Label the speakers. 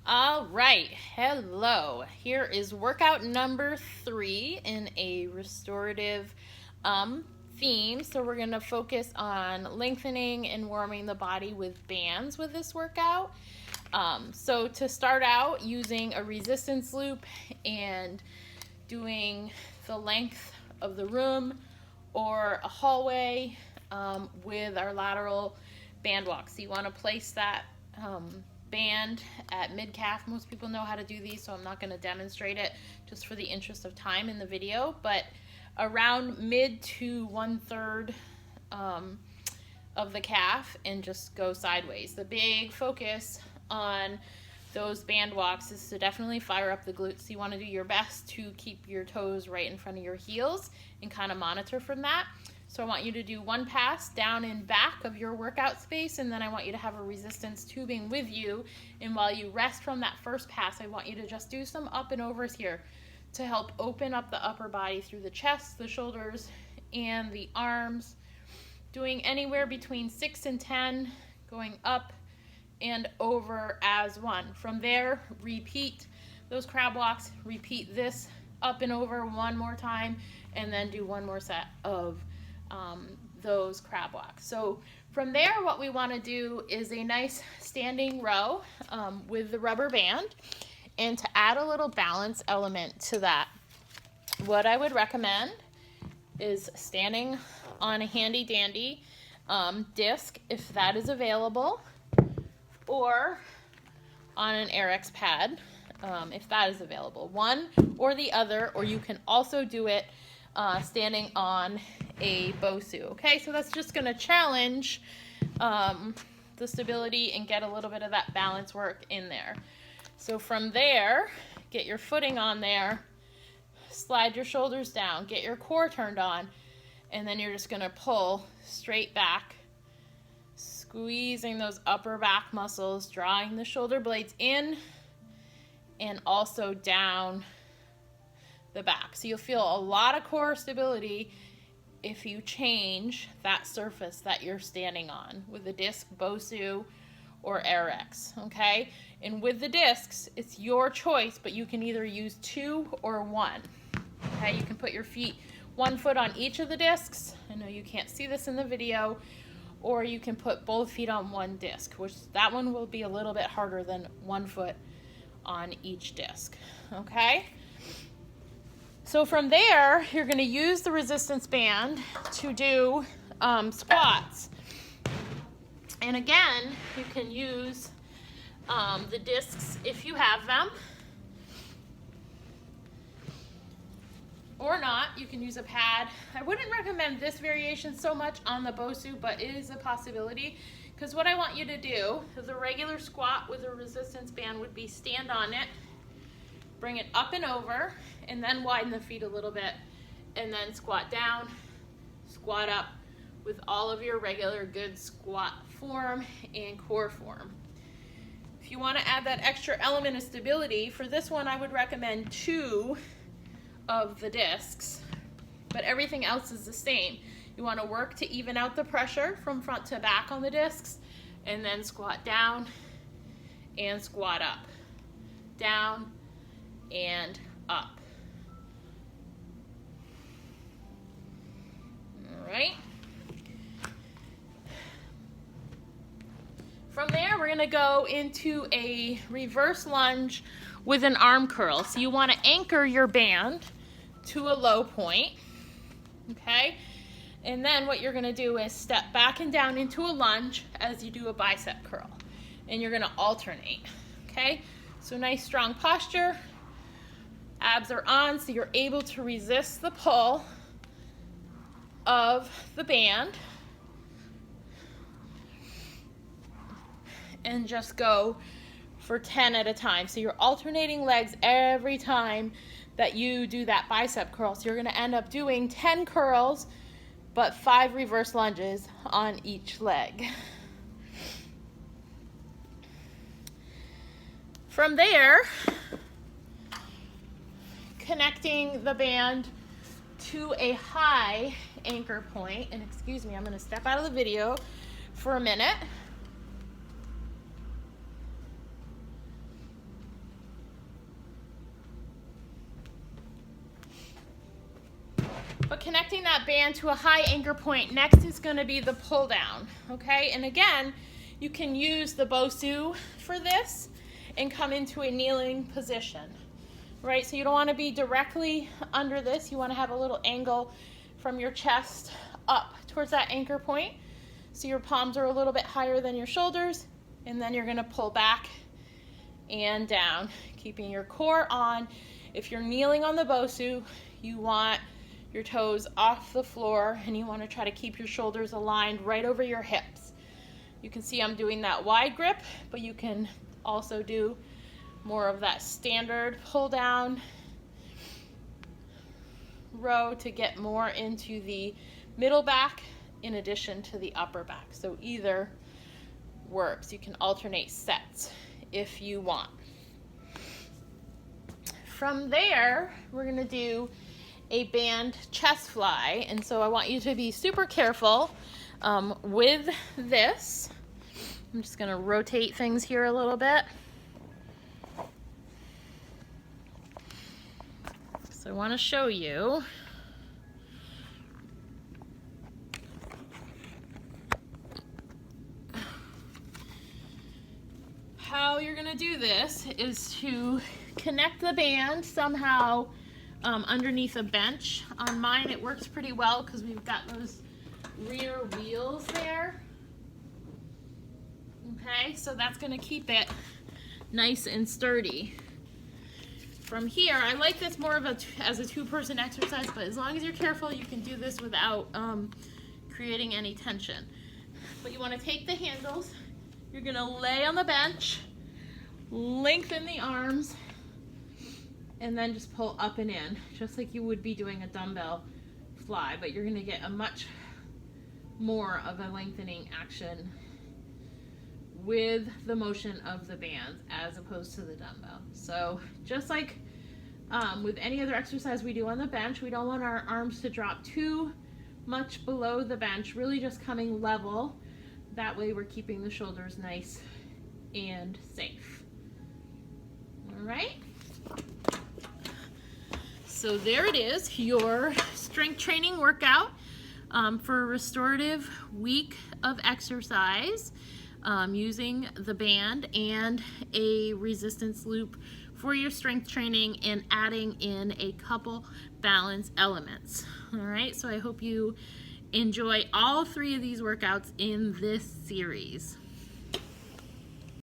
Speaker 1: All right, hello. Here is workout number 3 in a restorative theme. So we're going to focus on lengthening and warming the body with bands with this workout. So to start out, using a resistance loop and doing the length of the room or a hallway with our lateral band walk. So you want to place that band at mid-calf. Most people know how to do these, so I'm not going to demonstrate it just for the interest of time in the video, but around mid to 1/3 of the calf, and just go sideways. The big focus on those band walks is to definitely fire up the glutes. You want to do your best to keep your toes right in front of your heels and kind of monitor from that. So I want you to do one pass down and back of your workout space, and then I want you to have a resistance tubing with you. And while you rest from that first pass, I want you to just do some up and overs here to help open up the upper body through the chest, the shoulders, and the arms. Doing anywhere between 6 and 10, going up and over as one. From there, repeat those crab walks, repeat this up and over one more time, and then do one more set of those crab walks. So from there, what we want to do is a nice standing row with the rubber band. And to add a little balance element to that, what I would recommend is standing on a handy dandy disc, if that is available, or on an Airex pad, if that is available. One or the other, or you can also do it standing on a BOSU. Okay, so that's just going to challenge the stability and get a little bit of that balance work in there. So from there, get your footing on there, slide your shoulders down, get your core turned on, and then you're just going to pull straight back, squeezing those upper back muscles, drawing the shoulder blades in and also down the back. So you'll feel a lot of core stability if you change that surface that you're standing on with a disc, BOSU, or Airex, okay? And with the discs, it's your choice, but you can either use 2 or 1, okay? You can put your feet 1 foot on each of the discs. I know you can't see this in the video, or you can put both feet on one disc, which that one will be a little bit harder than 1 foot on each disc, okay? So from there, you're going to use the resistance band to do squats. And again, you can use the discs if you have them, or not. You can use a pad. I wouldn't recommend this variation so much on the BOSU, but it is a possibility, because what I want you to do is a regular squat with a resistance band would be stand on it, bring it up and over, and then widen the feet a little bit, and then squat down, squat up with all of your regular good squat form and core form. If you want to add that extra element of stability, for this one I would recommend 2 of the discs, but everything else is the same. You want to work to even out the pressure from front to back on the discs, and then squat down and squat up, down and up. All right. From there, we're going to go into a reverse lunge with an arm curl. So you want to anchor your band to a low point, okay? And then what you're going to do is step back and down into a lunge as you do a bicep curl. And you're going to alternate, okay? So nice strong posture. Abs are on, so you're able to resist the pull of the band. And just go for 10 at a time. So you're alternating legs every time that you do that bicep curl. So you're going to end up doing 10 curls, but 5 reverse lunges on each leg. From there, connecting the band to a high anchor point, and excuse me, I'm going to step out of the video for a minute. but connecting that band to a high anchor point. Next is going to be the pull down, okay? And again, you can use the Bosu for this and come into a kneeling position, right? So you don't want to be directly under this. You want to have a little angle from your chest up towards that anchor point. So your palms are a little bit higher than your shoulders, and then you're going to pull back and down, keeping your core on. If you're kneeling on the Bosu, you want your toes off the floor, and you want to try to keep your shoulders aligned right over your hips. You can see I'm doing that wide grip, but you can also do more of that standard pull down row to get more into the middle back in addition to the upper back. So either works. You can alternate sets if you want. From there, we're going to do a band chest fly, and so I want you to be super careful with this. I'm just going to rotate things here a little bit. So I want to show you how you're going to do this is to connect the band somehow underneath a bench. On mine it works pretty well because we've got those rear wheels there. Okay, so that's going to keep it nice and sturdy. From here, I like this more of as a two-person exercise, but as long as you're careful, you can do this without creating any tension. But you want to take the handles, you're going to lay on the bench, lengthen the arms, and then just pull up and in, just like you would be doing a dumbbell fly, but you're going to get a much more of a lengthening action with the motion of the bands as opposed to the dumbbell. So just like with any other exercise we do on the bench, we don't want our arms to drop too much below the bench, really just coming level. That way we're keeping the shoulders nice and safe. All right. So there it is, your strength training workout for a restorative week of exercise using the band and a resistance loop for your strength training and adding in a couple balance elements. All right, so I hope you enjoy all three of these workouts in this series.